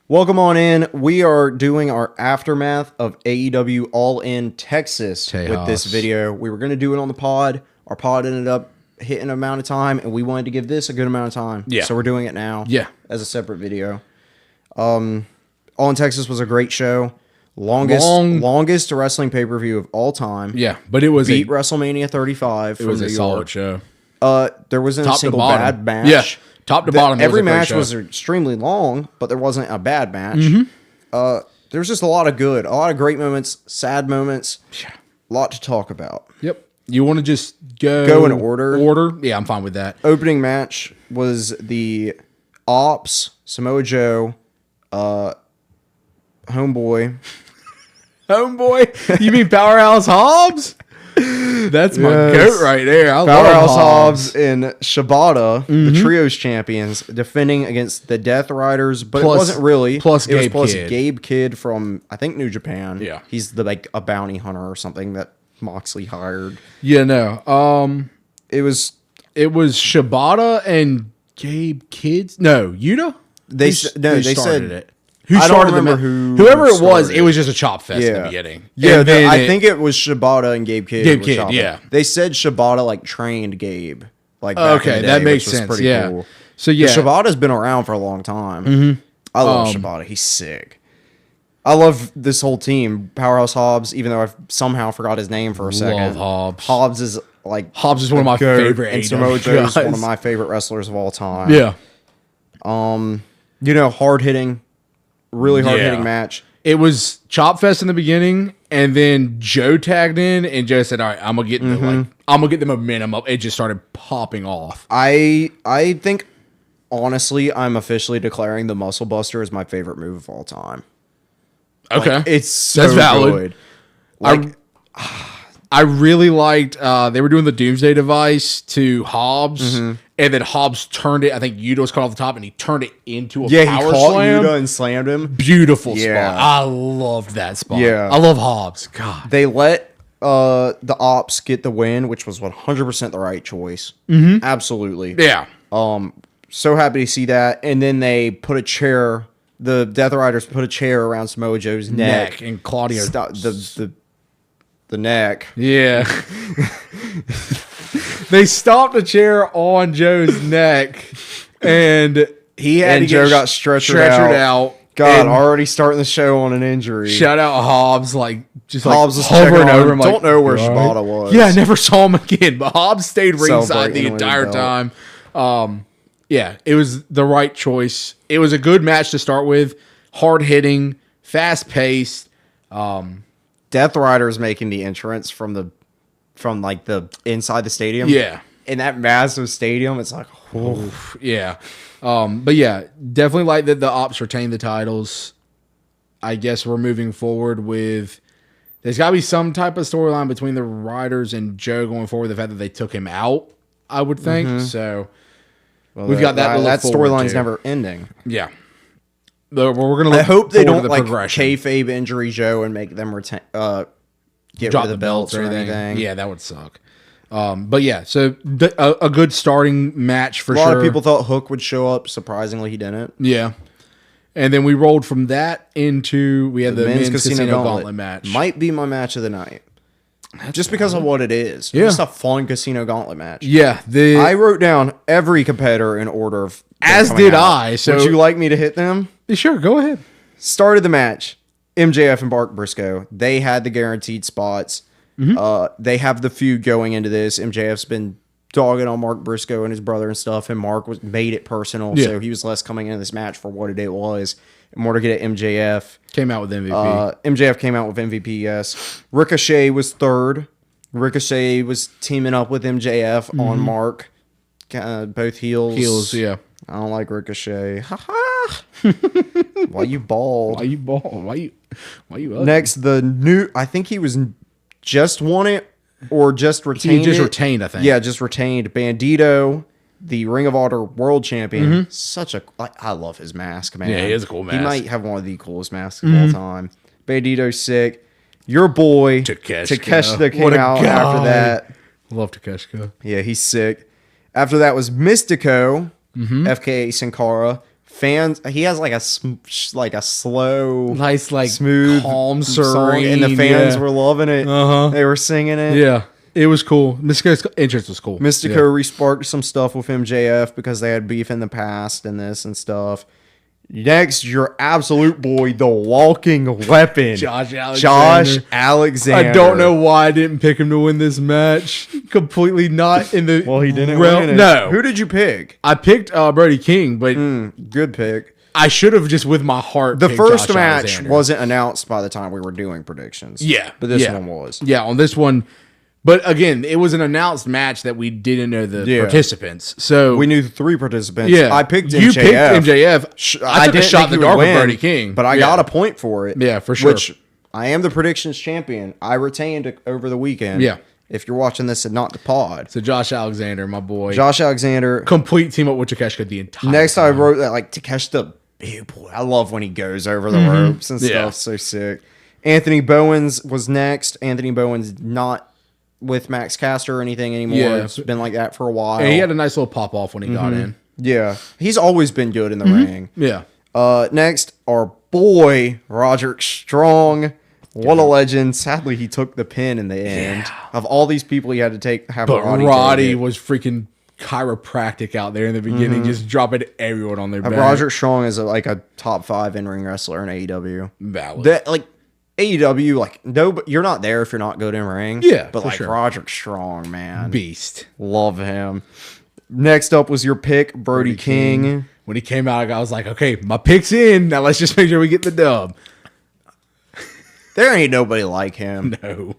Welcome on in. We are doing our aftermath of AEW All In Texas with this video. We were going to do it on the pod. Our pod ended up hitting an amount of time, and we wanted to give this a good amount of time. Yeah. So we're doing it now. Yeah. As a separate video. All In Texas was a great show. Longest wrestling pay-per-view of all time. Yeah, but it was beat WrestleMania 35. It was a solid show. There wasn't a single bad match. Yeah, top to bottom. Every match was extremely long, but there wasn't a bad match. There was just a lot of great moments, sad moments, a lot to talk about. Yep. You want to just go in order? Yeah, I'm fine with that. Opening match was the Ops, Samoa Joe, Homeboy. Homeboy? You mean Powerhouse Hobbs? That's my goat right there. I Powerhouse love Hobbs and Shibata, the Trios champions, defending against the Death Riders, but it wasn't really. It was Gabe Kidd from, I think, New Japan. Yeah. He's a bounty hunter or something that Moxley hired. Yeah, no. It was Shibata and Gabe Kidd. No, Yuta? They said it. I don't remember whoever it was. It was just a chop fest in the beginning. Yeah, I think it was Shibata and Gabe Kidd. Gabe Kidd, yeah. They said Shibata trained Gabe. Back in the day, that makes which was sense. pretty Yeah. cool. So yeah, Shibata's been around for a long time. I love Shibata. He's sick. I love this whole team. Powerhouse Hobbs, even though I somehow forgot his name for a second. Love Hobbs. Hobbs is one of my favorite. And Samoa Joe is one of my favorite wrestlers of all time. Yeah. Hard hitting. Really hard-hitting match. It was Chop Fest in the beginning, and then Joe tagged in, and Joe said, "All right, I'm gonna get the momentum up." It just started popping off. I think, honestly, I'm officially declaring the Muscle Buster as my favorite move of all time. Okay, it's so that's valid. Good. I really liked. They were doing the Doomsday Device to Hobbs, and then Hobbs turned it. I think Yuta was caught off the top, and he turned it into a power slam. Yuta and slammed him. Beautiful spot. I loved that spot. Yeah, I love Hobbs. God, they let the Ops get the win, which was 100% the right choice. Absolutely. Yeah. So happy to see that. And then they put a chair. The Death Riders put a chair around Samoa Joe's neck and Claudio the neck. Yeah. They stopped a chair on Joe's neck, and he had to Joe got stretchered out. God, already starting the show on an injury. Shout out Hobbs, Hobbs was hovering over him. Don't know where Shibata was. Yeah, I never saw him again, but Hobbs stayed ringside the entire time. Yeah, it was the right choice. It was a good match to start with. Hard hitting, fast paced. Death Riders making the entrance from the inside the stadium. Yeah. In that massive stadium, it's like, yeah. But yeah, definitely like that the Ops retained the titles. I guess we're moving forward with, there's got to be some type of storyline between the Riders and Joe going forward. The fact that they took him out, I would think. So we've got that. That storyline's never ending. Yeah. We're gonna. I hope they don't kayfabe injury Joe and make them get rid of the belts or anything. Yeah, that would suck. But yeah, so a good starting match for sure. A lot of people thought Hook would show up. Surprisingly, he didn't. Yeah. And then we rolled from that into the men's Casino Gauntlet match. Might be my match of the night. Just because of what it is. Yeah. Just a fun Casino Gauntlet match. Yeah. I wrote down every competitor in order of as did I. So would you like me to hit them? Sure, go ahead. Started the match. MJF and Mark Briscoe. They had the guaranteed spots. They have the feud going into this. MJF's been dogging on Mark Briscoe and his brother and stuff, and Mark made it personal, so he was less coming into this match for what it was. More to get at MJF. Came out with MVP. MJF came out with MVP, yes. Ricochet was third. Ricochet was teaming up with MJF on Mark. Both heels. Heels, yeah. I don't like Ricochet. Ha ha. Why you bald? Why you bald? Why you ugly? Next, I think he was just won it or just retained. He just retained, I think. Yeah, just retained. Bandito, the Ring of Honor World Champion. I love his mask, man. Yeah, he is a cool mask. He might have one of the coolest masks of all time. Bandito's sick. Your boy Takeshita came out after that. Love Takeshita. Yeah, he's sick. After that was Mystico, FKA Sin Cara, fans. He has like a slow, Nice, like smooth, calm, song, serene, and the fans yeah. were loving it. They were singing it. Yeah, it was cool. Mystico's entrance was cool. Mystico re-sparked some stuff with MJF because they had beef in the past and this and stuff. Next, your absolute boy, the walking weapon, Josh Alexander. I don't know why I didn't pick him to win this match. Completely not in the Well, he didn't realm. win it. No, Who did you pick? I picked Brody King, but Good pick. I should have just with my heart. The picked first Josh match Alexander. wasn't announced by the time we were doing predictions. Yeah, But this yeah. one was. Yeah, on this one. But again, it was an announced match that we didn't know the participants. So We knew 3 participants. yeah, I picked MJF. You picked MJF. I took a didn't shot think in the he dark would with win, Brody King. But I got a point for it. Yeah, for sure. Which I am the predictions champion. I retained it over the weekend. Yeah. If you're watching this and not the pod. So Josh Alexander, my boy. Josh Alexander. Complete team up with Takeshita the entire Next, time. I wrote that like Takeshita, big boy. I love when he goes over the ropes and stuff. Yeah. So sick. Anthony Bowens was next. Anthony Bowens not with Max Caster or anything anymore. Yeah. It's been like that for a while. And he had a nice little pop off when he got in. Yeah. He's always been good in the ring. Yeah. Next, our boy, Roderick Strong. What a legend. Sadly, he took the pin in the end. Of all these people he had to have But Roddy Roddy take it. was freaking chiropractic out there in the beginning, just dropping everyone on their back. Roderick Strong is like a top 5 in-ring wrestler in AEW. Valid. That like AEW, like no, you're not there if you're not good in ring. Yeah, but for like sure. Roderick Strong, man, Beast. love him. Next up was your pick, Brody King. When he came out, I was like, okay, my pick's in. Now let's just make sure we get the dub. There ain't nobody like him. No.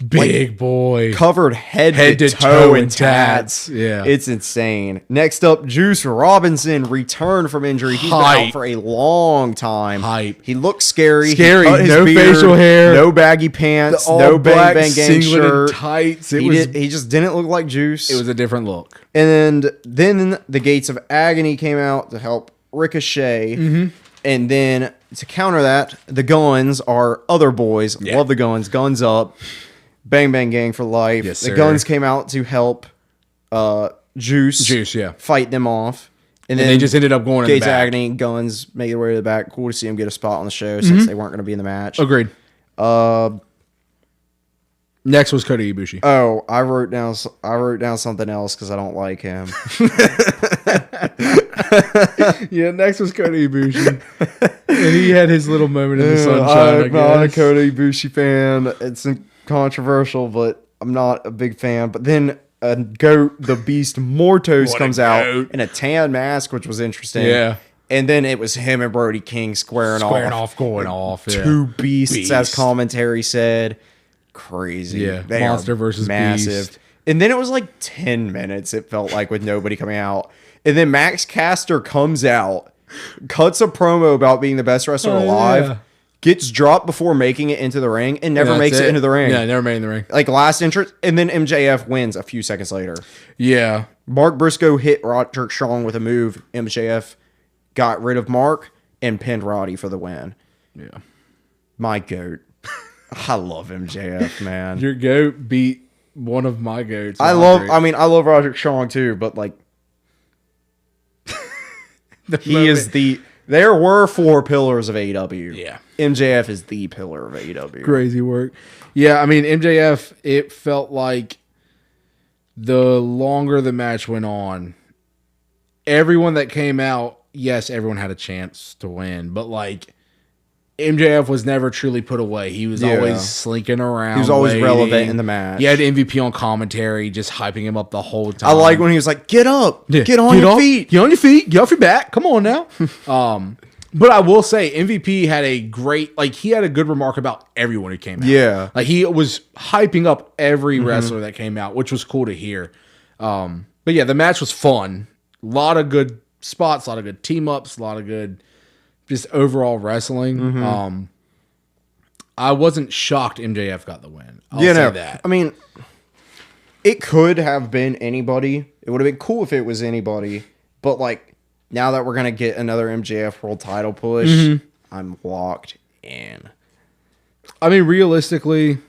Big boy. Covered head to toe in tats. Yeah. It's insane. Next up, Juice Robinson returned from injury. He's been Hype. out for a long time. Hype. He looks scary. He Scary. cut his No beard, facial hair. no baggy pants, All no black bang bang gang singlet shirt. and tights. It He just didn't look like Juice. was a different look. And then the Gates of Agony came out to help Ricochet. And then to counter that, the Guns are other boys. Yeah. Love the Guns. Guns up. Bang Bang Gang for life. Yes, the sir. Guns came out to help Juice Yeah. fight them off. And And they just ended up going in the Gates of back. Agony, Guns make their way to the back. Cool to see them get a spot on the show since they weren't going to be in the match. Agreed. Uh, Next was Kota Ibushi. oh, I wrote down something else because I don't like him. Yeah, next was Kota Ibushi. And he had his little moment in the sunshine, I'm not a guess. Kota Ibushi fan. It's controversial, but I'm not a big fan. But then a goat, the Beast Mortos What a comes out goat. in a tan mask, which was interesting. Yeah. And then it was him and Brody King squaring off. Going off. Yeah. Two beasts, as Beast. commentary said. Crazy. Yeah, They monster are versus massive. beast. And then it was like 10 minutes, it felt like, with nobody coming out. And then Max Caster comes out, cuts a promo about being the best wrestler alive, yeah. gets dropped before making it into the ring, and never That's makes it into the ring. Yeah, never made it in the ring. Like last entrance, and then MJF wins a few seconds later. Yeah. Mark Briscoe hit Roderick Strong with a move. MJF got rid of Mark and pinned Roddy for the win. Yeah. My goat. I love MJF, man. Your goat beat one of my goats. I love Roderick Strong too, but like there were 4 pillars of AEW. Yeah. MJF is the pillar of AEW. Crazy work. Yeah, I mean, MJF, it felt like the longer the match went on, everyone that came out, yes, everyone had a chance to win, but like MJF was never truly put away. He was always slinking around. He was always waiting. relevant in the match. He had MVP on commentary, just hyping him up the whole time. I like when he was like, "Get up, Yeah. get on your feet." Get on your feet. Get off your back. Come on now. But I will say MVP had a great, like, he had a good remark about everyone who came out. Yeah. Like, he was hyping up every wrestler that came out, which was cool to hear. But yeah, the match was fun. A lot of good spots, a lot of good team ups, a lot of good just overall wrestling. I wasn't shocked MJF got the win. I'll say that. I mean, it could have been anybody. It would have been cool if it was anybody. But like, now that we're gonna get another MJF world title push, I'm locked in. I mean, realistically,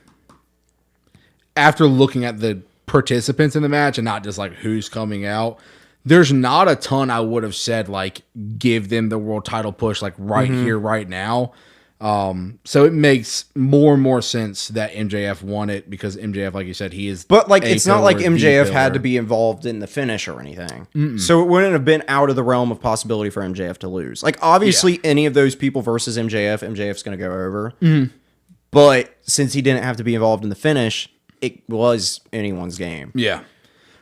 after looking at the participants in the match and not just like who's coming out, there's not a ton I would have said, like, give them the world title push, like, right here, right now. So it makes more and more sense that MJF won it because MJF, like you said, he is. But like, it's not like pillar, MJF had to be involved in the finish or anything. So it wouldn't have been out of the realm of possibility for MJF to lose. Like, obviously, any of those people versus MJF's going to go over. But since he didn't have to be involved in the finish, it was anyone's game. Yeah.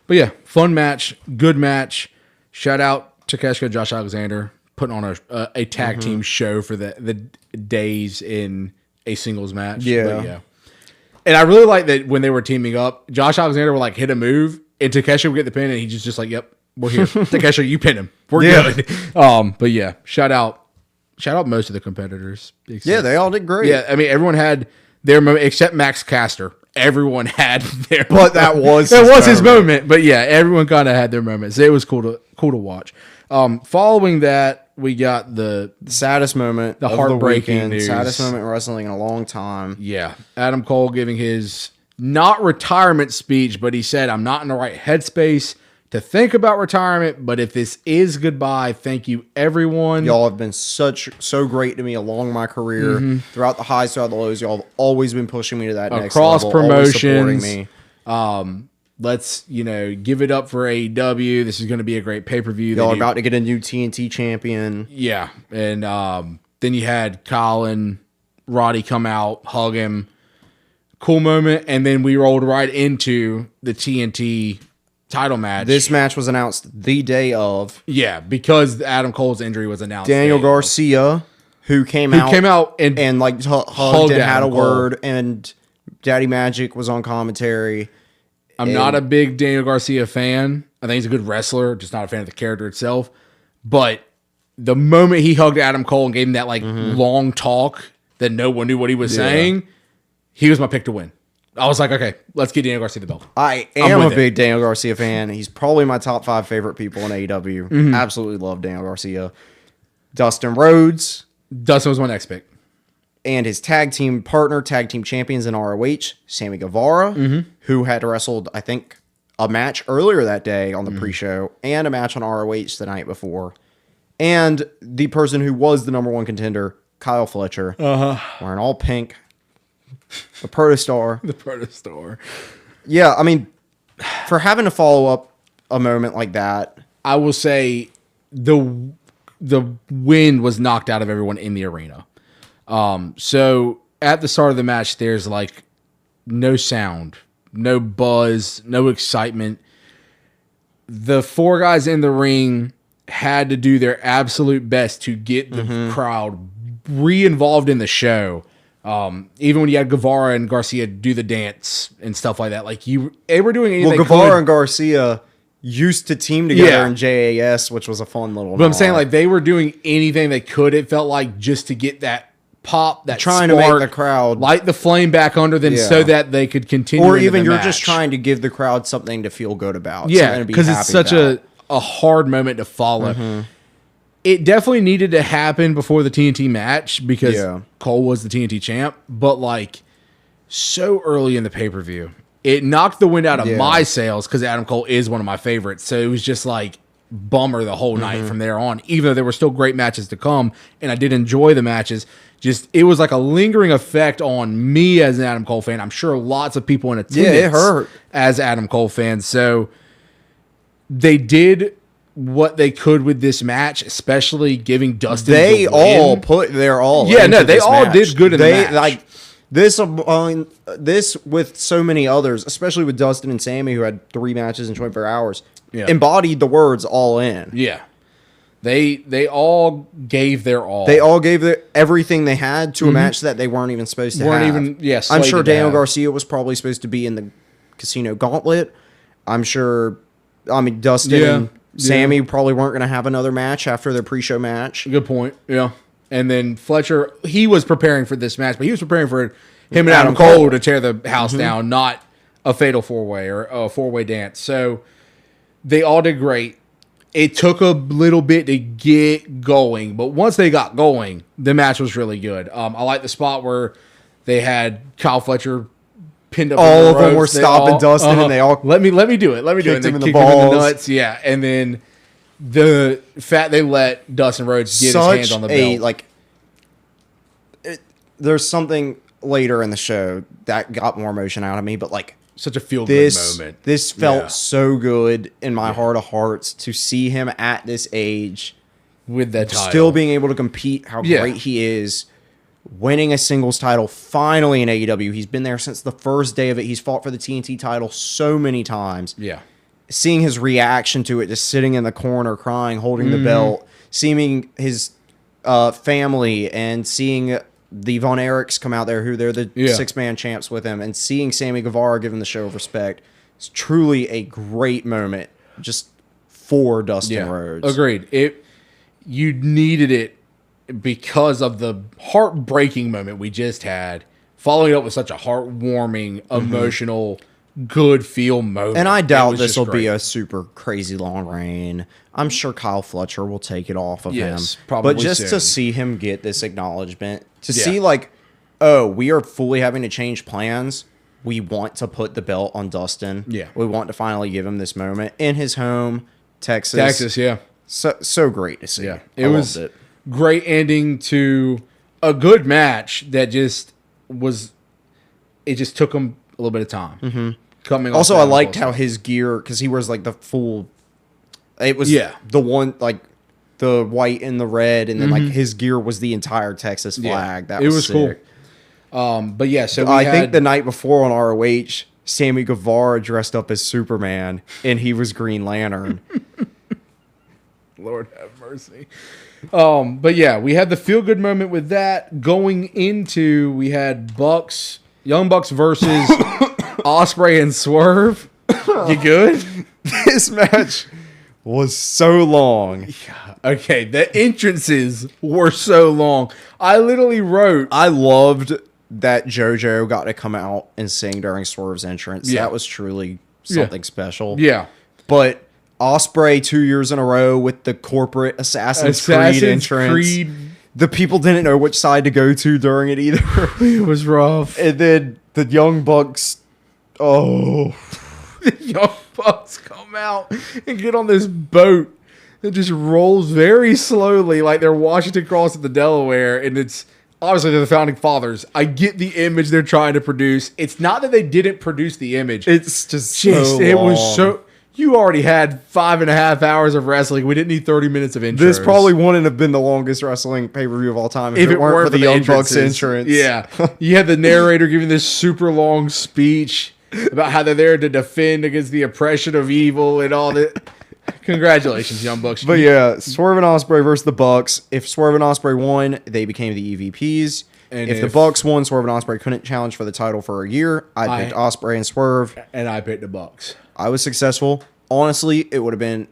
But yeah, fun match, good match. Shout out to Takeshita, Josh Alexander, putting on a tag team show for the days in a singles match. But yeah. And I really like that when they were teaming up, Josh Alexander would like hit a move and Takeshita would get the pin and he's just like, yep, we're here. Takeshita, you pin him. We're good. But yeah, shout out most of the competitors. Yeah, they all did great. Yeah, I mean, everyone had their moment except Max Caster. Everyone had their But that was his moment. But yeah, everyone kind of had their moments. It was cool to watch. Following that, we got the saddest moment, the heartbreaking news. Saddest moment in wrestling in a long time. Yeah, Adam Cole giving his not retirement speech, but he said, "I'm not in the right headspace to think about retirement, but if this is goodbye, thank you everyone. Y'all have been so great to me along my career, throughout the highs, throughout the lows. Y'all have always been pushing me to that next level, across promotions, always supporting me. Let's give it up for AEW. This is going to be a great pay-per-view. Y'all are about to get a new TNT champion. Yeah, and then you had Kyle and Roddy come out, hug him. Cool moment, and then we rolled right into the TNT title match. This match was announced the day of. Yeah, because Adam Cole's injury was announced. Daniel Garcia, who came out and like hugged and had a word, and Daddy Magic was on commentary. I'm not a big Daniel Garcia fan. I think he's a good wrestler, just not a fan of the character itself. But the moment he hugged Adam Cole and gave him that like long talk that no one knew what he was saying, he was my pick to win. I was like, okay, let's get Daniel Garcia the belt. I am a big Daniel Garcia fan. He's probably my top 5 favorite people in AEW. Absolutely love Daniel Garcia. Dustin Rhodes. Dustin was my next pick. And his tag team partner, tag team champions in ROH, Sammy Guevara, who had wrestled, I think, a match earlier that day on the pre-show and a match on ROH the night before. And the person who was the number 1 contender, Kyle Fletcher, wearing all pink. The Protostar. The Protostar. Yeah, I mean, for having to follow up a moment like that, I will say the wind was knocked out of everyone in the arena. So at the start of the match, there's like no sound, no buzz, no excitement. The 4 guys in the ring had to do their absolute best to get the crowd re-involved in the show. Even when you had Guevara and Garcia do the dance and stuff like that, like they were doing anything. Well, Guevara and Garcia used to team together in JAS, which was a fun little. But I'm saying like they were doing anything they could. It felt like just to get that pop, that trying spark, to make the crowd light the flame back under them, so that they could continue. Or even you're match. just trying to give the crowd something to feel good about. Yeah, because it's such a hard moment to follow. It definitely needed to happen before the TNT match because Cole was the TNT champ, but like so early in the pay-per-view, it knocked the wind out of my sails because Adam Cole is one of my favorites. So it was just like bummer the whole night from there on, even though there were still great matches to come and I did enjoy the matches. Just it was like a lingering effect on me as an Adam Cole fan. I'm sure lots of people in attendance it hurt as Adam Cole fans. So they did what they could with this match, especially giving Dustin. They the all win. put their all. Yeah, no, they all match. did good in the match. Like this with so many others, especially with Dustin and Sammy, who had 3 matches in 24 hours, embodied the words "all in." Yeah, they all gave their all. They all gave everything they had to a match that they weren't even supposed to have. I'm sure Daniel Garcia was probably supposed to be in the Casino Gauntlet. I'm sure. I mean, Dustin and Sammy probably weren't going to have another match after their pre-show match. Good point. Yeah. And then Fletcher, he was preparing for this match, but he was preparing for him and Adam Cole to tear the house down, not a fatal 4-way or a 4-way dance. So they all did great. It took a little bit to get going, but once they got going, the match was really good. I like the spot where they had Kyle Fletcher pinned up. All of them were stopping Dustin, and they all let me do it. Let me do it. And they kicked him in the balls. nuts. Yeah, and then the fact they let Dustin Rhodes get his hands on the belt. There's something later in the show that got more emotion out of me, but like such a feel-good moment. This felt so good in my heart of hearts to see him at this age with that title, still being able to compete. How great he is, winning a singles title finally in AEW. He's been there since the first day of it. He's fought for the TNT title so many times. Yeah, seeing his reaction to it, just sitting in the corner crying, holding the belt, seeing his family, and seeing the Von Erichs come out there, who they're the 6-man champs with him, and seeing Sammy Guevara give him the show of respect. It's truly a great moment just for Dustin Rhodes. Agreed. You needed it because of the heartbreaking moment we just had, following it up with such a heartwarming, emotional, good feel moment. And I doubt this will be a super crazy long reign. I'm sure Kyle Fletcher will take it off of him. Probably but just soon. to see him get this acknowledgement, to see like, oh, we are fully having to change plans. We want to put the belt on Dustin. Yeah. We want to finally give him this moment in his home, Texas. So great to see. Yeah. It was great ending to a good match that just was, it just took him a little bit of time. Coming also, I liked how his gear, because he wears like the full, it was the one, like the white and the red, and then like his gear was the entire Texas flag. That was sick. Cool. But yeah, so I think the night before on ROH, Sammy Guevara dressed up as Superman, and he was Green Lantern. Lord have mercy. But yeah, we had the feel good moment with that. Going into, we had Young Bucks versus Ospreay and Swerve. You good? This match was so long. Okay, the entrances were so long. I literally wrote, I loved that JoJo got to come out and sing during Swerve's entrance. That was truly something special. Yeah. But Ospreay 2 years in a row with the corporate Assassin's Creed entrance. The people didn't know which side to go to during it either. It was rough. And then the Young Bucks, the Young Bucks come out and get on this boat that just rolls very slowly like they're Washington Cross at the Delaware, and it's obviously they're the founding fathers. I get the image they're trying to produce. It's not that they didn't produce the image. It's just so it long. Was so. You already had 5.5 hours of wrestling. We didn't need 30 minutes of intros. This probably wouldn't have been the longest wrestling pay-per-view of all time if it weren't for the Young Bucks entrance. Yeah. You had the narrator giving this super long speech about how they're there to defend against the oppression of evil and all that. Congratulations, Young Bucks. But yeah, Swerve and Ospreay versus the Bucks. If Swerve and Ospreay won, they became the EVPs. And if the Bucks won, Swerve and Ospreay couldn't challenge for the title for a year. I picked Ospreay and Swerve. And I picked the Bucks. I was successful. Honestly, it would have been...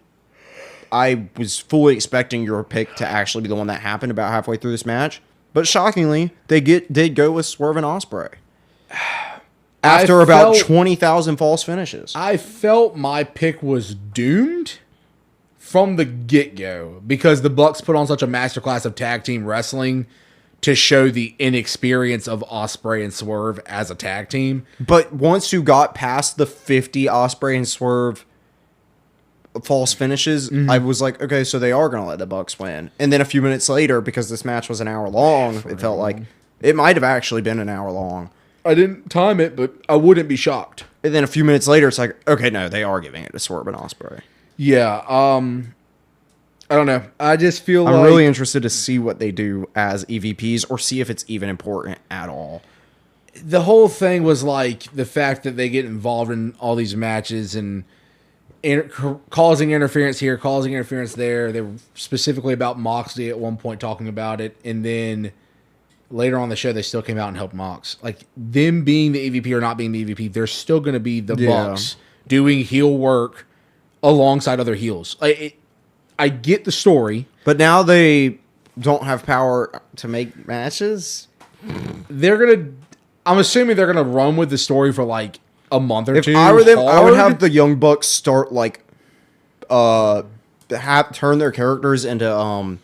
I was fully expecting your pick to actually be the one that happened about halfway through this match. But shockingly, they did go with Swerve and Ospreay. After about 20,000 false finishes. I felt my pick was doomed from the get-go because the Bucks put on such a masterclass of tag team wrestling to show the inexperience of Ospreay and Swerve as a tag team. But once you got past the 50 Ospreay and Swerve false finishes, I was like, okay, so they are going to let the Bucks win. And then a few minutes later, because this match was an hour long, it felt like it might have actually been an hour long. I didn't time it, but I wouldn't be shocked. And then a few minutes later, it's like, okay, no, they are giving it to Swerve and Ospreay. Yeah, I don't know. I just feel I'm really interested to see what they do as EVPs or see if it's even important at all. The whole thing was like the fact that they get involved in all these matches and causing interference here, causing interference there. They were specifically about Moxley at one point talking about it. And then later on in the show, they still came out and helped Mox. Like them being the EVP or not being the EVP, they're still going to be the Bucks doing heel work alongside other heels. I get the story. But now they don't have power to make matches. I'm assuming they're going to run with the story for like a month or two. If I were them, I would have the Young Bucks start like, turn their characters into,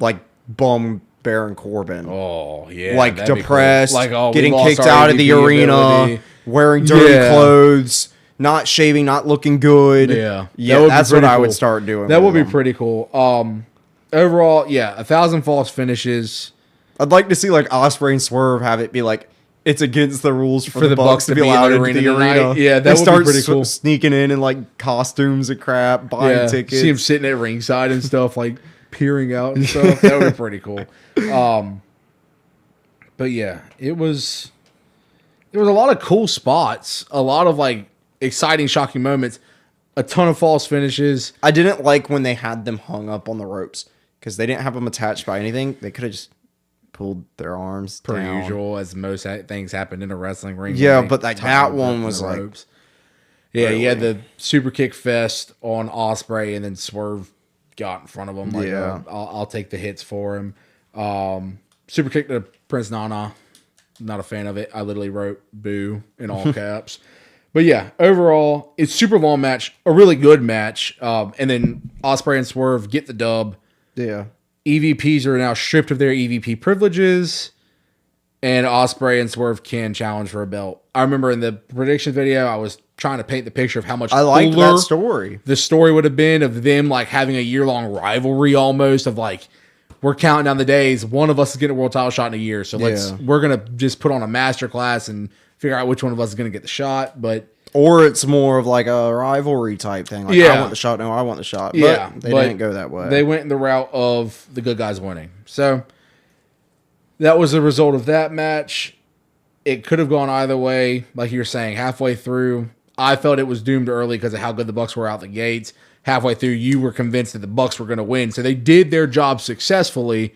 like bum Baron Corbin. Oh, yeah. Like depressed, cool. Like, getting kicked out of the arena, wearing dirty clothes, not shaving, not looking good. Yeah. Yeah, that's what I would start doing. That would be pretty cool. Overall, yeah, 1,000 false finishes. I'd like to see like Ospreay and Swerve have it be like it's against the rules for the Bucks to be allowed into the arena. Yeah, that would be pretty cool. Sneaking in like costumes and crap, buying tickets. See him sitting at ringside and stuff, like peering out and stuff. That would be pretty cool. But yeah, there was a lot of cool spots, a lot of like exciting, shocking moments, a ton of false finishes. I didn't like when they had them hung up on the ropes because they didn't have them attached by anything. They could have just pulled their arms per down. usual, as most things happen in a wrestling ring. Yeah, but like that one was like, ropes. Yeah, really? You had the super kick fest on Ospreay, and then Swerve got in front of him. Like, I'll take the hits for him. Super kick to Prince Nana. Not a fan of it. I literally wrote "boo" in all caps. But yeah, overall, it's super long match, a really good match. And then Ospreay and Swerve get the dub. Yeah. EVPs are now stripped of their EVP privileges, and Ospreay and Swerve can challenge for a belt. I remember in the prediction video, I was trying to paint the picture of how much I like that story. The story would have been of them like having a year-long rivalry almost of like, we're counting down the days. One of us is getting a world title shot in a year. So we're going to just put on a master class and figure out which one of us is going to get the shot. Or it's more of like a rivalry type thing. Like, I want the shot. No, I want the shot. But they didn't go that way. They went in the route of the good guys winning. So that was the result of that match. It could have gone either way. Like you were saying, halfway through, I felt it was doomed early because of how good the Bucks were out the gates. Halfway through, you were convinced that the Bucks were going to win. So they did their job successfully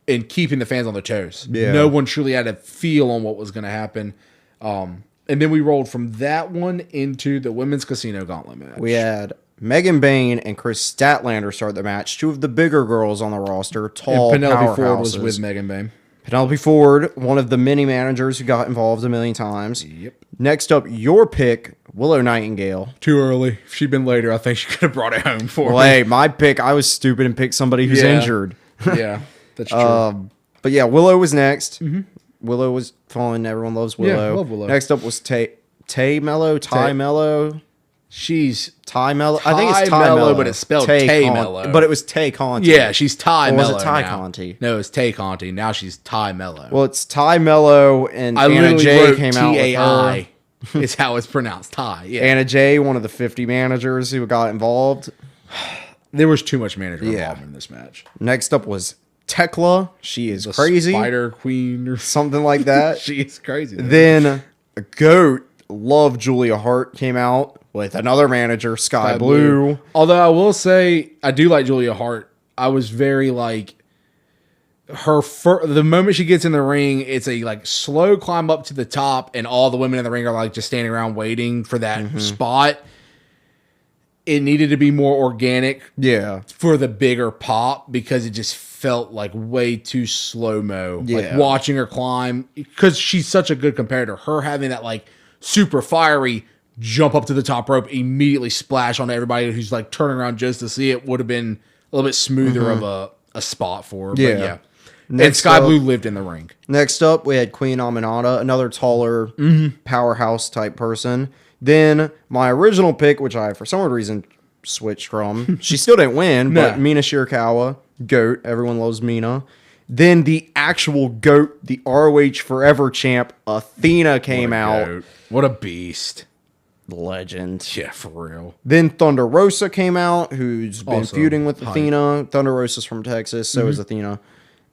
in keeping the fans on their toes. Yeah. No one truly had a feel on what was going to happen. And then we rolled from that one into the women's casino gauntlet match. We had Megan Bayne and Chris Statlander start the match. Two of the bigger girls on the roster, tall and Penelope Ford powerhouses. was with Megan Bayne. Penelope Ford, one of the many managers who got involved a million times. Yep. Next up, your pick, Willow Nightingale. Too early. If she'd been later, I think she could have brought it home for me. Hey, my pick, I was stupid and picked somebody who's injured. Yeah, that's true. But yeah, Willow was next. Mm-hmm. Willow was fun. Everyone loves Willow. Yeah, love Willow. Next up was Tay Mello. She's Ty Mello. I think it's Ty Mello, but it's spelled Tay Mello. But it was Tay Conti. Yeah, she's Ty Mello. Was it Ty Conti? No, it's Tay Conti. Now she's Ty Mello. Well, it's Ty Mello, and Anna Jay came out with her. Is how it's pronounced. Ty. Yeah. Anna Jay, one of the 50 managers who got involved. There was too much manager involvement in this match. Next up was Tekla. She is crazy. Spider Queen or something like that. She is crazy. Then Goat, love Julia Hart, came out with another manager, Sky Blue. Although I will say, I do like Julia Hart. I was very like the moment she gets in the ring, it's a like slow climb up to the top, and all the women in the ring are like just standing around waiting for that spot. It needed to be more organic, for the bigger pop, because it just felt like way too slow-mo. Like watching her climb, because she's such a good competitor. Her having that like super fiery jump up to the top rope, immediately splash onto everybody who's like turning around just to see it, would have been a little bit smoother of a spot for her. But yeah. And Sky Blue lived in the ring. Next up, we had Queen Aminata, another taller powerhouse type person. Then my original pick, which I for some reason switched from, she still didn't win, but Mina Shirakawa, Goat. Everyone loves Mina. Then the actual Goat, the ROH Forever champ, Athena came out. What a beast. Legend. Yeah, for real. Then Thunder Rosa came out, who's been feuding with Athena. Thunder Rosa's from Texas, so is Athena.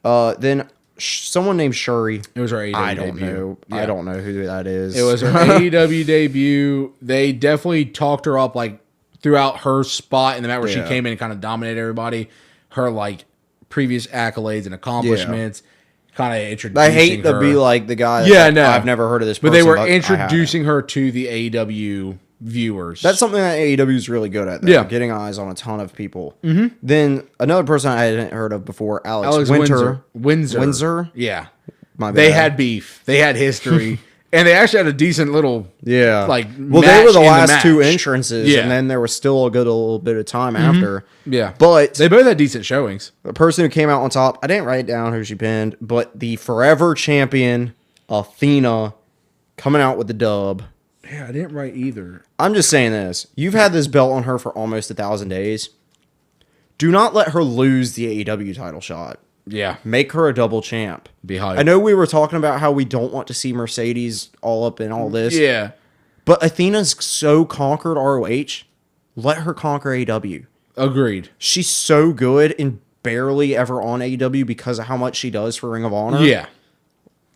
Then someone named Shuri. It was her AEW debut. Yeah. I don't know who that is. It was her AEW debut. They definitely talked her up like throughout her spot in the match where she came in and kind of dominated everybody. Her like previous accolades and accomplishments. Kind of introducing her. I hate to be like the guy. I've never heard of this person. But they were introducing her to the AEW viewers. That's something that AEW is really good at, though. Getting eyes on a ton of people. Then another person I hadn't heard of before, Alex Windsor. Yeah. My bad. They had beef. They had history. And they actually had a decent little like well, they were the last two entrances, and then there was still a little bit of time after. Yeah. But they both had decent showings. The person who came out on top, I didn't write down who she pinned, but the forever champion, Athena, coming out with the dub. Yeah, I didn't write either. I'm just saying this. You've had this belt on her for almost 1,000 days. Do not let her lose the AEW title shot. Yeah. Make her a double champ. Be hyped. I know we were talking about how we don't want to see Mercedes all up in all this. Yeah. But Athena's so conquered ROH. Let her conquer AEW. Agreed. She's so good and barely ever on AEW because of how much she does for Ring of Honor. Yeah.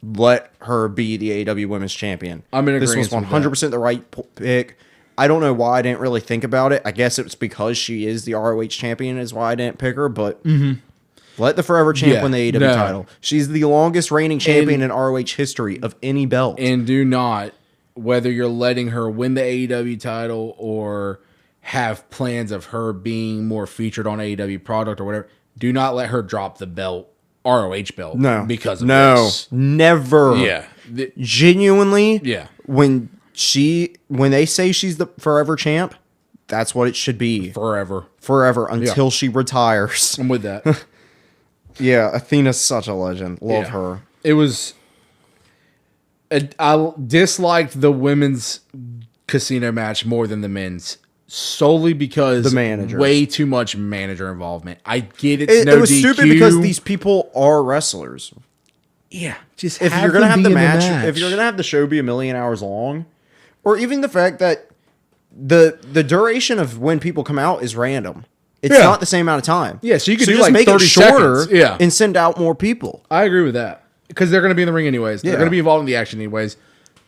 Let her be the AEW Women's Champion. I'm in agreement. This was 100% the right pick. I don't know why I didn't really think about it. I guess it's because she is the ROH champion is why I didn't pick her, but let the Forever Champ win the AEW title. She's the longest reigning champion in ROH history of any belt. And do not, whether you're letting her win the AEW title or have plans of her being more featured on AEW product or whatever, do not let her drop the belt, ROH belt. No. Because of this. Never. Yeah. Genuinely. Yeah. When they say she's the Forever Champ, that's what it should be. Forever until she retires. I'm with that. Yeah, Athena's such a legend. Love her. It was. I disliked the women's casino match more than the men's, solely because the managers. Way too much manager involvement. I get it. It was stupid because these people are wrestlers. Yeah, just if you're gonna have the match, if you're gonna have the show be 1,000,000 hours long, or even the fact that the duration of when people come out is random. It's not the same amount of time. Yeah, so you could do just like make 30 it shorter seconds. and send out more people. I agree with that. Because they're going to be in the ring anyways. They're Yeah. going to be involved in the action anyways.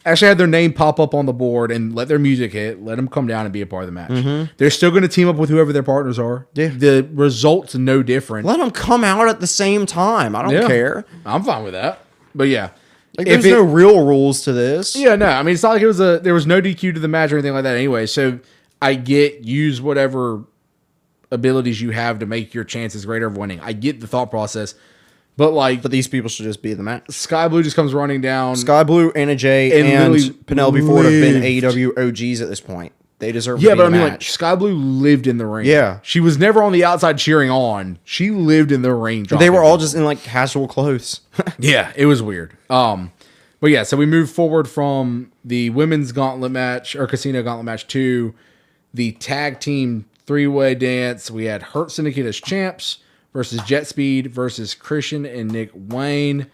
Actually had their name pop up on the board and let their music hit. Let them come down and be a part of the match. They're still going to team up with whoever their partners are. Yeah. The result's no different. Let them come out at the same time. I don't care. I'm fine with that. But yeah. Like, there's no real rules to this. Yeah, no. I mean, it's not like there was no DQ to the match or anything like that anyway. So I get use whatever abilities you have to make your chances greater of winning. I get the thought process. But these people should just be in the match. Sky Blue just comes running down. Sky Blue, Anna Jay, and Penelope Ford have been AEW OGs at this point. They deserve to be in the match. Like, Sky Blue lived in the ring. Yeah. She was never on the outside cheering on. She lived in the ring. They were all just in like casual clothes. Yeah, it was weird. But yeah, so we moved forward from the women's gauntlet match or casino gauntlet match to the tag team 3-way dance. We had Hurt Syndicate as champs versus Jet Speed versus Christian and Nick Wayne.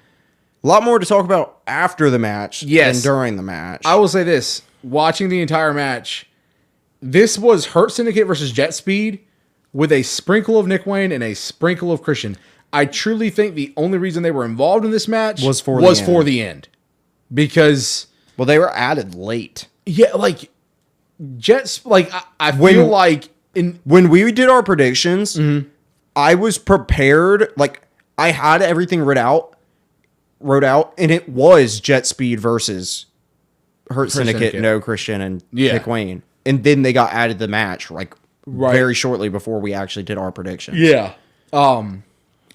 A lot more to talk about after the match than during the match. I will say this. Watching the entire match, this was Hurt Syndicate versus Jet Speed with a sprinkle of Nick Wayne and a sprinkle of Christian. I truly think the only reason they were involved in this match was for the end. Because... Well, they were added late. Yeah, like... Jets... Like, I feel like... When we did our predictions... I was prepared, like, I had everything wrote out, and it was Jet Speed versus Hurt Syndicate, no Christian, and Nick Wayne. And then they got added to the match, like, very shortly before we actually did our predictions. Yeah.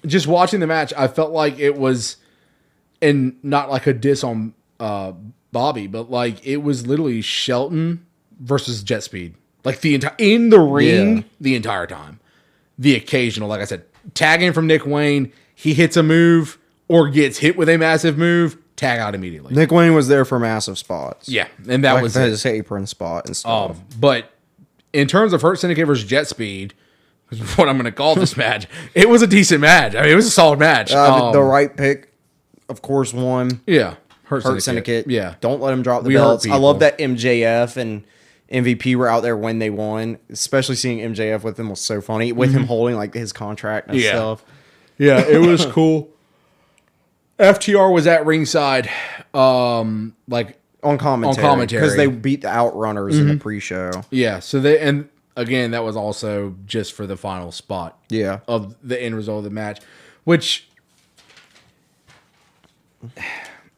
Just watching the match, I felt like it was, and not like a diss on Bobby, but, like, it was literally Shelton versus Jet Speed. Like, in the ring the entire time. The occasional, like I said, tagging from Nick Wayne, he hits a move or gets hit with a massive move, tag out immediately. Nick Wayne was there for massive spots. Yeah, and that was his apron spot and stuff. But in terms of Hurt Syndicate versus Jet Speed, which is what I'm going to call this match, it was a decent match. I mean, it was a solid match. The right pick, of course, won. Yeah, Hurt Syndicate. Yeah, don't let him drop the belts. I love that MJF and MVP were out there when they won, especially seeing MJF with him was so funny. With him holding like his contract and stuff. Yeah, it was cool. FTR was at ringside, like on commentary because they beat the Outrunners in the pre-show. Yeah, so and again that was also just for the final spot. Yeah, of the end result of the match, which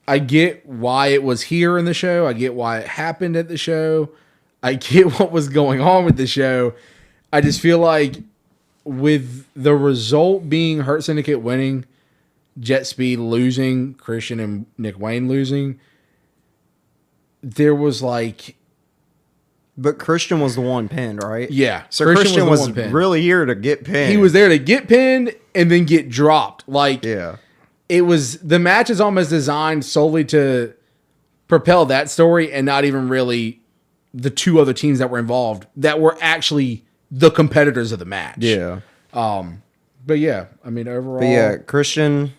I get why it was here in the show. I get why it happened at the show. I get what was going on with the show. I just feel like with the result being Hurt Syndicate winning, Jet Speed losing, Christian and Nick Wayne losing, there was like... But Christian was the one pinned, right? Yeah. So Christian was really here to get pinned. He was there to get pinned and then get dropped. Like, yeah. It was... The match is almost designed solely to propel that story and not even really the two other teams that were involved that were actually the competitors of the match. Yeah. But yeah, I mean, overall. But yeah, Christian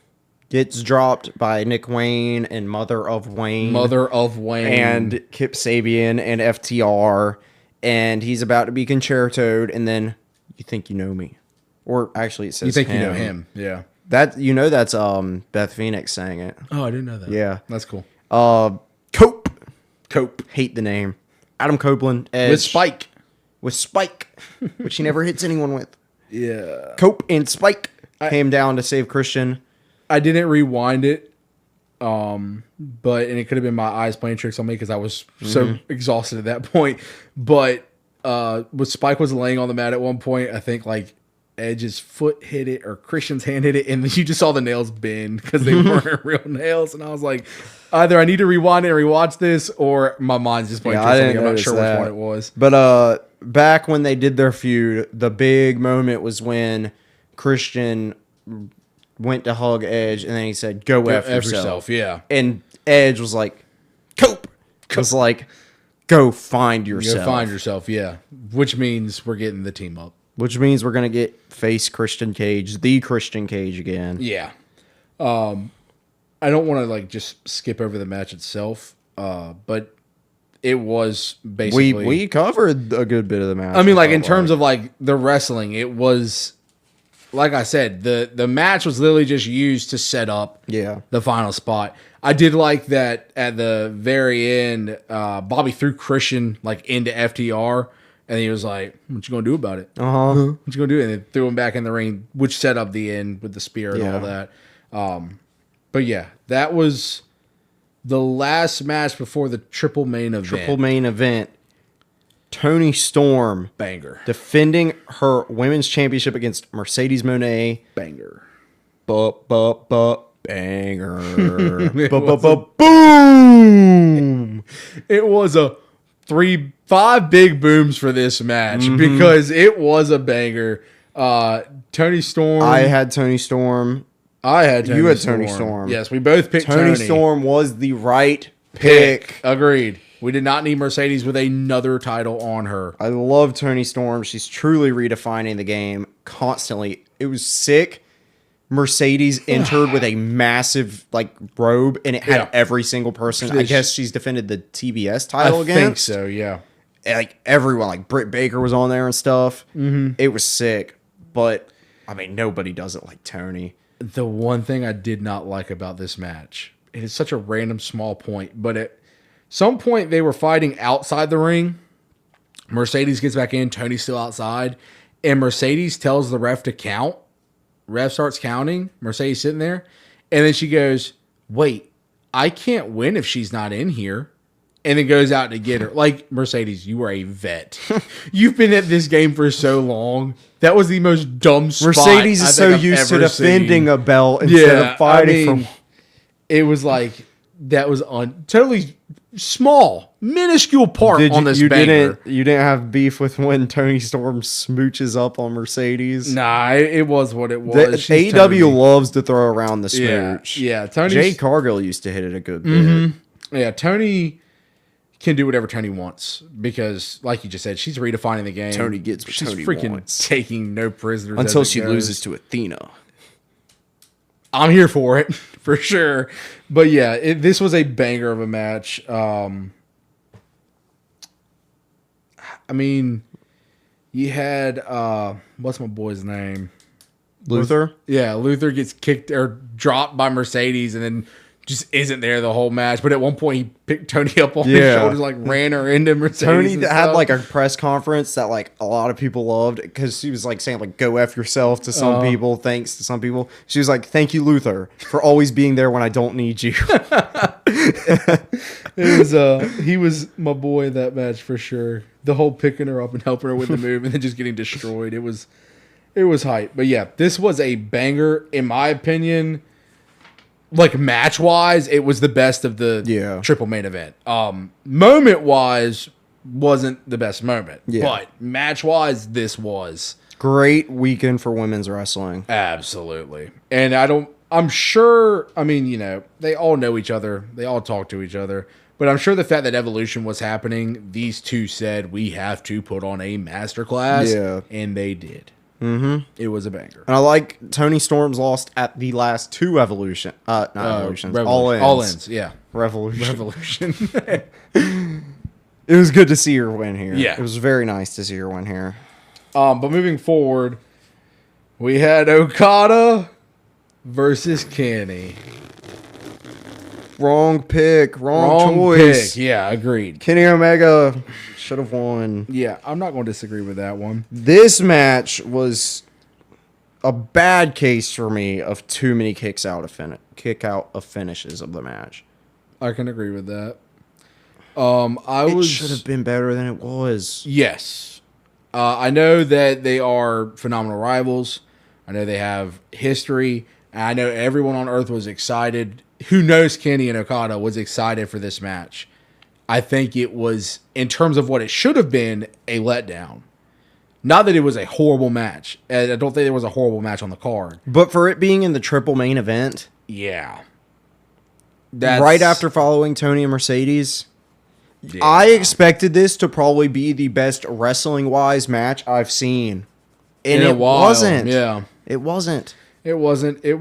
gets dropped by Nick Wayne and Mother of Wayne. And Kip Sabian and FTR. And he's about to be concertoed. And then, you think you know me. Or actually, it says you think him. you know him. Yeah. That's Beth Phoenix saying it. Oh, I didn't know that. Yeah. That's cool. Cope. Cope. Hate the name. Adam Copeland. Edge. With Spike. Which he never hits anyone with. Yeah. Cope and Spike came down to save Christian. I didn't rewind it. And it could have been my eyes playing tricks on me because I was so exhausted at that point. But when Spike was laying on the mat at one point, I think like Edge's foot hit it or Christian's hand hit it, and you just saw the nails bend because they weren't real nails. And I was like, either I need to rewind it and rewatch this, or my mind's just playing tricks on me. I'm not sure which one it was. But back when they did their feud, the big moment was when Christian went to hug Edge, and then he said, "Go F yourself." Yeah. And Edge was like, "Cope." Was like, "Go find yourself." Go find yourself, yeah. Which means we're getting the team up. Which means we're going to get face Christian Cage, the Christian Cage again. Yeah. I don't want to like just skip over the match itself, but it was basically we covered a good bit of the match. I mean, like in terms of like the wrestling, it was like I said, the match was literally just used to set up the final spot. I did like that at the very end, Bobby threw Christian like into FTR, and he was like, "What you gonna do about it? What you gonna do?" And then threw him back in the ring, which set up the end with the spear and all that. But yeah, that was the last match before the triple main event. Toni Storm banger defending her women's championship against Mercedes Moné. Banger. Banger. Boom. It was a 5 big booms for this match because it was a banger. Toni Storm. I had Toni Storm. You had Toni Storm. Yes, we both picked Toni Storm was the right pick. Agreed. We did not need Mercedes with another title on her. I love Toni Storm. She's truly redefining the game constantly. It was sick. Mercedes entered with a massive like robe, and it had every single person. I guess she's defended the TBS title against. I think so, yeah. Like everyone, like Britt Baker was on there and stuff. It was sick, but I mean, nobody does it like Toni. The one thing I did not like about this match, it is such a random small point, but at some point they were fighting outside the ring. Mercedes gets back in, Tony's still outside, and Mercedes tells the ref to count. Ref starts counting, Mercedes sitting there, and then she goes, "Wait, I can't win if she's not in here." And then goes out to get her. Like, Mercedes, you are a vet. You've been at this game for so long. That was the most dumb spot Mercedes is so used to defending a belt instead of fighting It was like, that was totally small, minuscule part on this banger. You didn't have beef with when Toni Storm smooches up on Mercedes? Nah, it was what it was. AEW loves to throw around the smooch. Yeah. Jade Cargill used to hit it a good bit. Yeah, Toni can do whatever Toni wants because, like you just said, she's redefining the game. Toni gets what she's Toni freaking wants. Taking no prisoners until she loses to Athena. I'm here for it for sure. But yeah, this was a banger of a match. I mean, you had what's my boy's name? Luther? Yeah, Luther gets kicked or dropped by Mercedes and then just isn't there the whole match. But at one point, he picked Toni up on his shoulders, like ran her into Mercedes. Toni had like a press conference that like a lot of people loved because she was like saying like "Go F yourself" to some people, thanks to some people. She was like, "Thank you, Luther, for always being there when I don't need you." He was my boy that match for sure. The whole picking her up and helping her with the move and then just getting destroyed. It was hype. But yeah, this was a banger in my opinion. Like match wise, it was the best of the triple main event. Moment wise, wasn't the best moment, but match wise, this was great weekend for women's wrestling. Absolutely, and I'm sure. I mean, you know, they all know each other, they all talk to each other, But I'm sure the fact that Evolution was happening, these two said, we have to put on a masterclass. Yeah. And they did. Mm-hmm. It was a banger. And I like Tony Storm's lost at the last two Evolution. Not Evolutions. All Ins. All Ins, yeah. Revolution. It was good to see her win here. Yeah. It was very nice to see her win here. But moving forward, we had Okada versus Kenny. Wrong pick. Wrong choice. Pick. Yeah, agreed. Kenny Omega should have won. Yeah, I'm not going to disagree with that one. This match was a bad case for me of too many kick out of finishes of the match. I can agree with that. It should have been better than it was. Yes. I know that they are phenomenal rivals. I know they have history. And I know everyone on Earth was excited. Who knows Kenny and Okada was excited for this match. I think it was, in terms of what it should have been, a letdown. Not that it was a horrible match. I don't think there was a horrible match on the card. But for it being in the triple main event. Yeah. Right after following Tony and Mercedes. Yeah. I expected this to probably be the best wrestling-wise match I've seen. And it wasn't. Yeah. It wasn't. It wasn't. It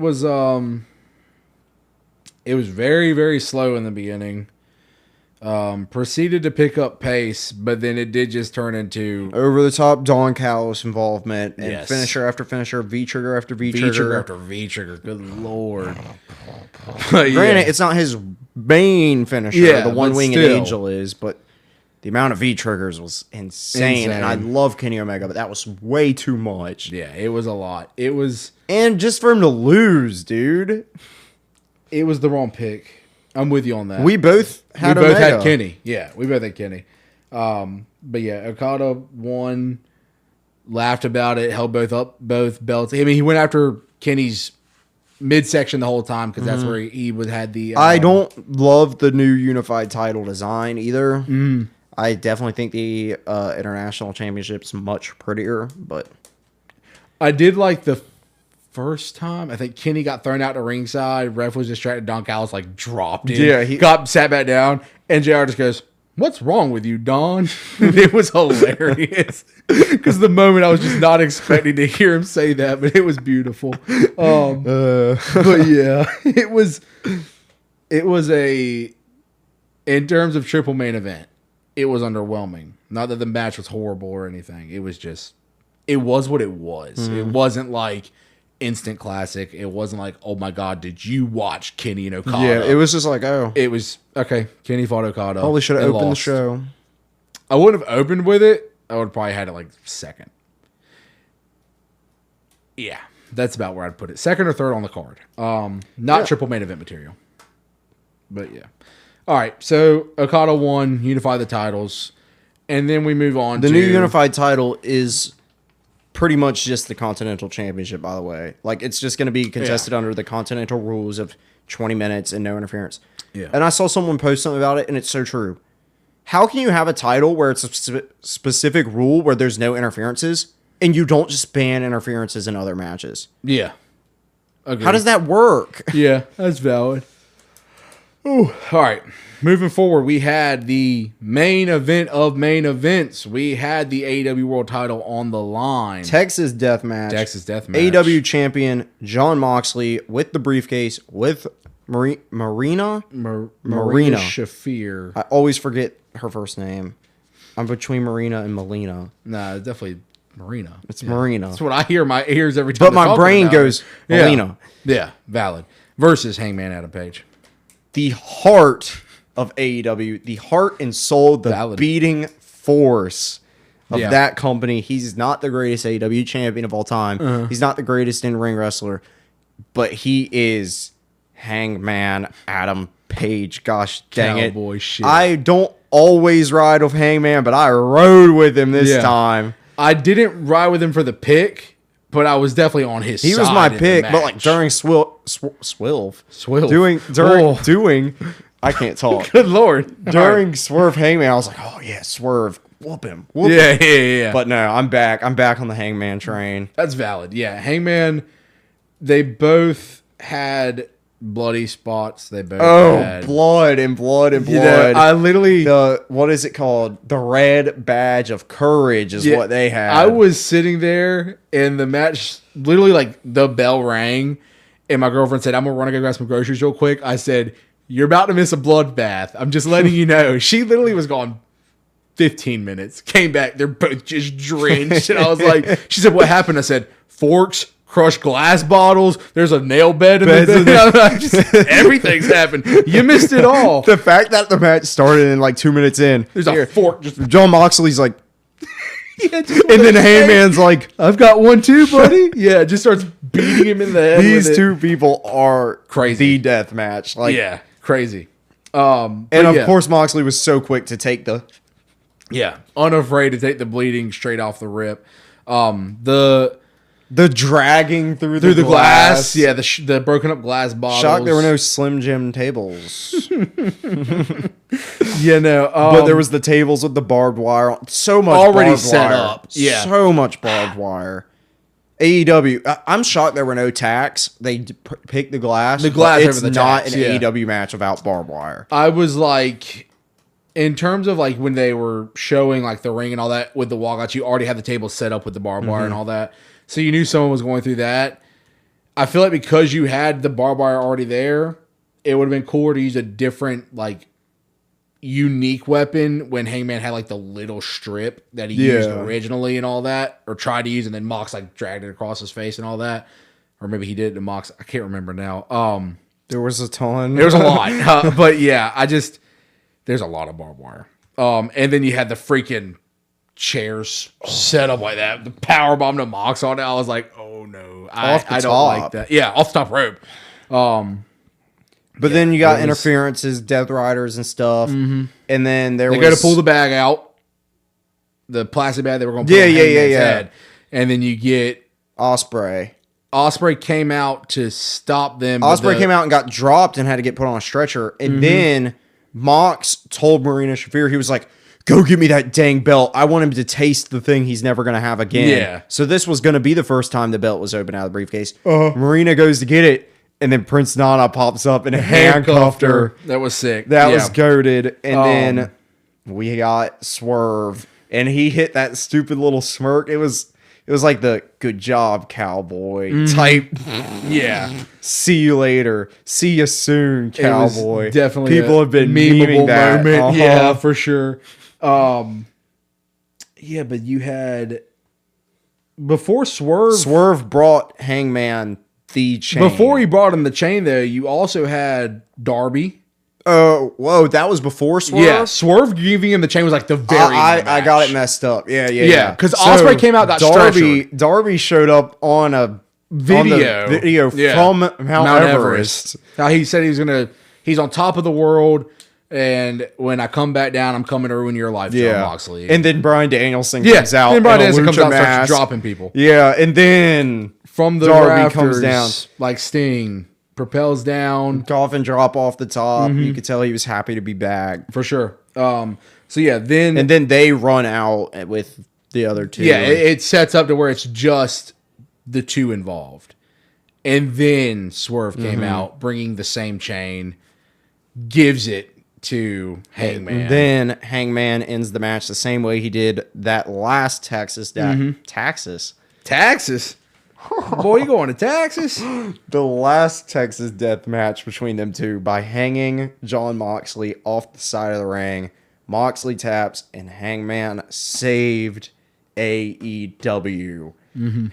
was very, very slow in the beginning. Proceeded to pick up pace, but then it did just turn into over-the-top Don Callis involvement and finisher after finisher, V-trigger after V-trigger. V-trigger after V-trigger. Good Lord. Granted, it's not his main finisher. The one-winged angel is, but the amount of V-triggers was insane. And I love Kenny Omega, but that was way too much. Yeah, it was a lot. And just for him to lose, dude. It was the wrong pick. I'm with you on that. We both had Kenny. Yeah, we both had Kenny. But yeah, Okada won, laughed about it, held both belts. I mean, he went after Kenny's midsection the whole time because that's where he would had the. I don't love the new unified title design either. I definitely think the international championship's much prettier, but I did like the first time. I think Kenny got thrown out to ringside. Ref was distracted. Don Callis dropped him. Yeah, he sat back down, and JR just goes, "What's wrong with you, Don?" It was hilarious because the moment I was just not expecting to hear him say that, but it was beautiful. But yeah, it was in terms of triple main event, it was underwhelming. Not that the match was horrible or anything. It was what it was. It wasn't like instant classic. It wasn't like, oh my God, did you watch Kenny and Okada? Yeah, it was just like, oh. It was, okay, Kenny fought Okada. Probably should have opened the show. I wouldn't have opened with it. I would have probably had it like second. Yeah, that's about where I'd put it. Second or third on the card. Not triple main event material. But yeah. All right, so Okada won, unified the titles, and then we move on to... The new unified title is pretty much just the Continental Championship, by the way. Like, it's just going to be contested under the Continental rules of 20 minutes and no interference. Yeah. And I saw someone post something about it, and it's so true. How can you have a title where it's a specific rule where there's no interferences, and you don't just ban interferences in other matches? Yeah. Agreed. How does that work? Yeah, that's valid. Ooh. All right. Moving forward, we had the main event of main events. We had the AEW World Title on the line. Texas Deathmatch. AEW AEW champion Jon Moxley with the briefcase with Marina Shafir. I always forget her first name. I'm between Marina and Melina. Nah, it's definitely Marina. It's Marina. That's what I hear in my ears every time. But my brain goes Melina. Yeah, valid. Versus Hangman Adam Page. The heart of AEW, the heart and soul, the beating force of that company. He's not the greatest AEW champion of all time. He's not the greatest in-ring wrestler, but he is Hangman Adam Page. Gosh dang Cowboy it. Shit. I don't always ride with Hangman, but I rode with him this time. I didn't ride with him for the pick, but I was definitely on his side. He was my pick, but like during doing I can't talk. Good Lord. During Swerve Hangman, I was like, oh yeah, Swerve. Whoop him. Yeah. But no, I'm back. I'm back on the Hangman train. That's valid. Yeah. Hangman, they both had bloody spots they both had. Blood and blood and blood. You know, I literally what is it called? The red badge of courage is what they had. I was sitting there and the match literally like the bell rang and my girlfriend said, I'm gonna run and go grab some groceries real quick. I said, you're about to miss a bloodbath. I'm just letting you know. She literally was gone 15 minutes. Came back, they're both just drenched. And I was like, she said, what happened? I said, forks, crushed glass bottles. There's a nail bed in the everything's happened. You missed it all. The fact that the match started in like 2 minutes in. There's a fork. John Moxley's like, and then Hangman's like, I've got one too, buddy. Yeah, just starts beating him in the head. These two people are crazy. The death match. Like, yeah, crazy. And of course, Moxley was so quick to take unafraid to take the bleeding straight off the rip. The dragging through the glass. Yeah, the broken up glass bottles. Shocked there were no Slim Jim tables. But there was the tables with the barbed wire. So much already barbed set wire. up. Yeah. So much barbed wire. AEW, I'm shocked there were no tacks. They picked the glass. The glass it's over the not tacks, an AEW match without barbed wire. I was like, in terms of like when they were showing like the ring and all that with the walkouts, you already had the table set up with the barbed wire and all that. So you knew someone was going through that. I feel like because you had the barbed wire already there, it would have been cooler to use a different, like, unique weapon when Hangman had, like, the little strip that he used originally and all that, or tried to use, and then Mox, like, dragged it across his face and all that. Or maybe he did it to Mox. I can't remember now. There was a ton. There was a lot. But, yeah, there's a lot of barbed wire. And then you had the freaking chairs set up like that. The power bomb to Mox on it. I was like, oh no, I don't like that. Yeah, off the top rope. But then you got interferences, Death Riders and stuff, and then they go to pull the bag out, the plastic bag they were going to put on Hangman's head, and then you get Ospreay. Ospreay came out to stop them. Ospreay came out and got dropped and had to get put on a stretcher, and then Mox told Marina Shafir, he was like, go get me that dang belt. I want him to taste the thing he's never going to have again. Yeah. So this was going to be the first time the belt was opened out of the briefcase. Marina goes to get it, and then Prince Nana pops up and handcuffed her. That was sick. That was goated. And then we got Swerve, and he hit that stupid little smirk. It was like the good job, cowboy type. Yeah. See you later. See you soon, cowboy. Definitely people have been memeing that moment. Yeah, for sure. Yeah, but you had before Swerve brought Hangman the chain. Before he brought him the chain, though, you also had Darby. Oh, whoa, that was before Swerve? Yeah, Swerve giving him the chain was like the very I got it messed up. Yeah. Because Ospreay came out, got stretchered. Darby showed up on a video from Mount Everest. Now he said he's on top of the world, and when I come back down, I'm coming to ruin your life, John Moxley. And then Bryan Danielson comes out. And Bryan Danielson comes out and starts dropping people. Yeah, and then from the Darby rafters, comes down. Like Sting. Propels down. Coffin drop off the top. You could tell he was happy to be back. For sure. So yeah, then... And then they run out with the other two. Yeah, it sets up to where it's just the two involved. And then Swerve came out, bringing the same chain, gives it to Hangman. And then Hangman ends the match the same way he did that last Texas. Texas? Boy, you going to Texas? The last Texas death match between them two by hanging John Moxley off the side of the ring. Moxley taps and Hangman saved AEW.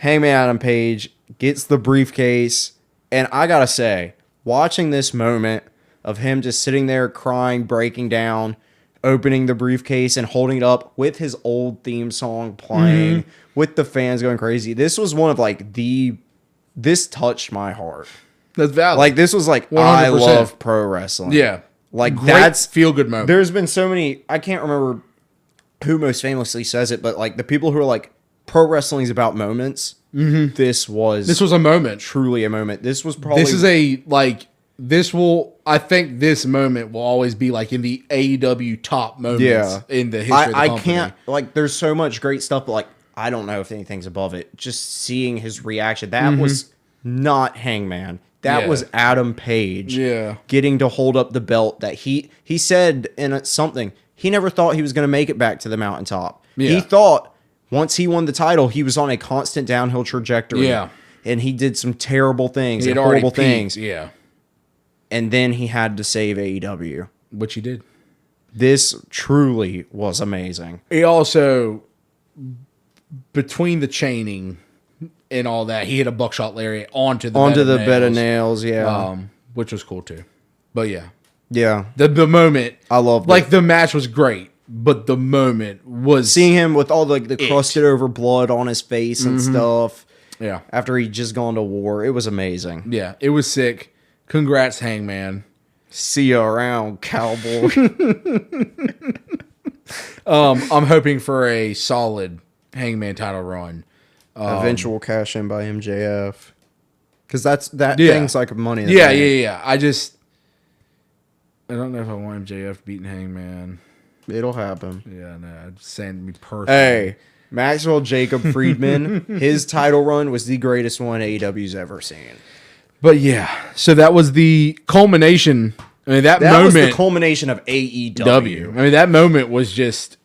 Hangman Adam Page gets the briefcase. And I gotta say, watching this moment of him just sitting there crying, breaking down, opening the briefcase and holding it up with his old theme song playing, with the fans going crazy. This was one of like this touched my heart. That's valid. Like this was like 100%. I love pro wrestling. Yeah. Like great that's feel good moment. There's been so many, I can't remember who most famously says it, but like the people who are like pro wrestling is about moments. This was a moment. Truly a moment. This was probably I think this moment will always be like in the AEW top moments in the history of the company. I can't, like, there's so much great stuff, but like, I don't know if anything's above it. Just seeing his reaction. That was not Hangman. That was Adam Page getting to hold up the belt that he said in something. He never thought he was going to make it back to the mountaintop. Yeah. He thought once he won the title, he was on a constant downhill trajectory. Yeah. And he did some terrible things and horrible things. Yeah. And then he had to save AEW. Which he did. This truly was amazing. He also, between the chaining and all that, he hit a buckshot lariat onto the bed of nails, which was cool too. But yeah, the moment I loved it. The match was great, but the moment was seeing him with all the crusted over blood on his face and stuff. Yeah, after he'd just gone to war, it was amazing. Yeah, it was sick. Congrats, Hangman. See you around, cowboy. I'm hoping for a solid Hangman title run. Eventual cash in by MJF. Because that thing's like money. Yeah. I don't know if I want MJF beating Hangman. It'll happen. Yeah, no, I'm saying me personally. Hey, Maxwell Jacob Friedman, his title run was the greatest one AEW's ever seen. But yeah, so that was the culmination. I mean, that moment was the culmination of AEW. I mean, that moment was just,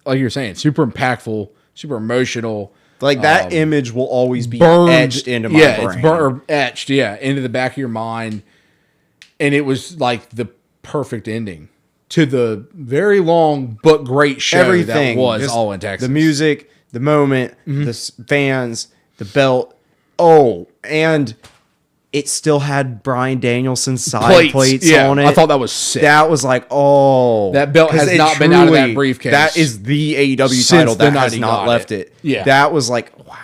like you're saying, super impactful, super emotional. Like, that image will always be etched into my brain. It's etched, into the back of your mind. And it was like the perfect ending to the very long but great show that was All In Texas. The music, the moment, the fans, the belt. Oh, and it still had Bryan Danielson's side plates on it. I thought that was sick. That was like, that belt has not been out of that briefcase. That is the AEW title that has not left it. Yeah. That was like, wow.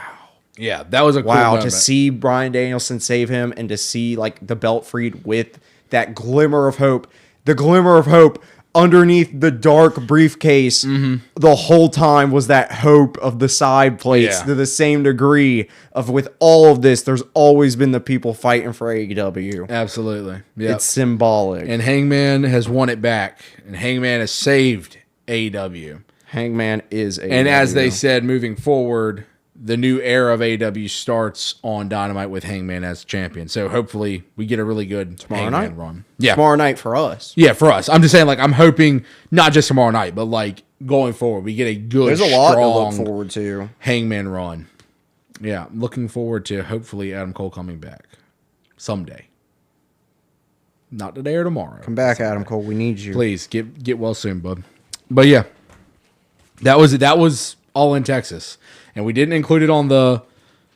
Yeah, that was a cool moment. To see Bryan Danielson save him and to see like the belt freed with that glimmer of hope. The glimmer of hope underneath the dark briefcase the whole time was that hope of the side plates to the same degree of with all of this. There's always been the people fighting for AEW. Absolutely. Yeah. It's symbolic. And Hangman has won it back. And Hangman has saved AEW. Hangman is AEW. And as they said, moving forward, the new era of AEW starts on Dynamite with Hangman as champion. So hopefully we get a really good Hangman run. Yeah. Tomorrow night for us. Yeah, for us. I'm just saying, like, I'm hoping not just tomorrow night, but like going forward, we get a good, There's a lot to look forward to. Hangman run. Yeah, looking forward to hopefully Adam Cole coming back someday. Not today or tomorrow. Come back, Adam Cole. We need you. Please get well soon, bud. But yeah, that was All In Texas. And we didn't include it on the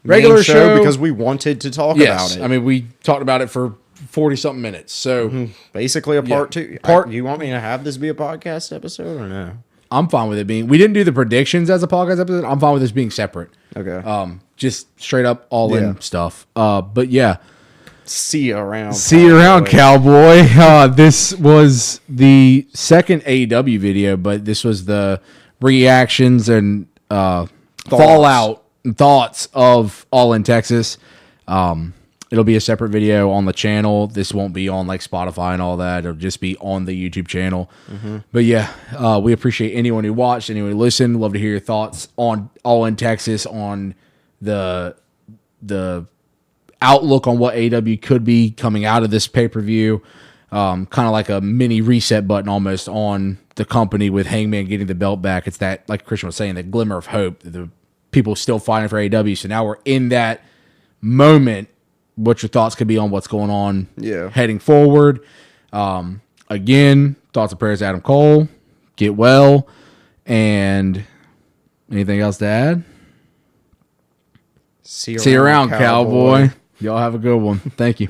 regular show because we wanted to talk about it. I mean, we talked about it for 40-something minutes. So basically a part two. Do you want me to have this be a podcast episode or no? I'm fine with it being. We didn't do the predictions as a podcast episode. I'm fine with this being separate. Okay. Just straight up all in stuff. But yeah. See you around. See you around, cowboy. This was the second AEW video, but this was the reactions and fallout and thoughts of All In Texas. It'll be a separate video on the channel. This won't be on like Spotify and all that. It'll just be on the YouTube channel. But yeah, we appreciate anyone who watched, anyone who listened. Love to hear your thoughts on All In Texas, on the outlook on what AEW could be coming out of this pay-per-view. Kind of like a mini reset button almost on the company with Hangman getting the belt back. It's that, like Christian was saying, the glimmer of hope. The people still fighting for AEW. So now we're in that moment. What your thoughts could be on what's going on heading forward. Again, thoughts and prayers to Adam Cole. Get well. And anything else to add? See you around, cowboy. Y'all have a good one. Thank you.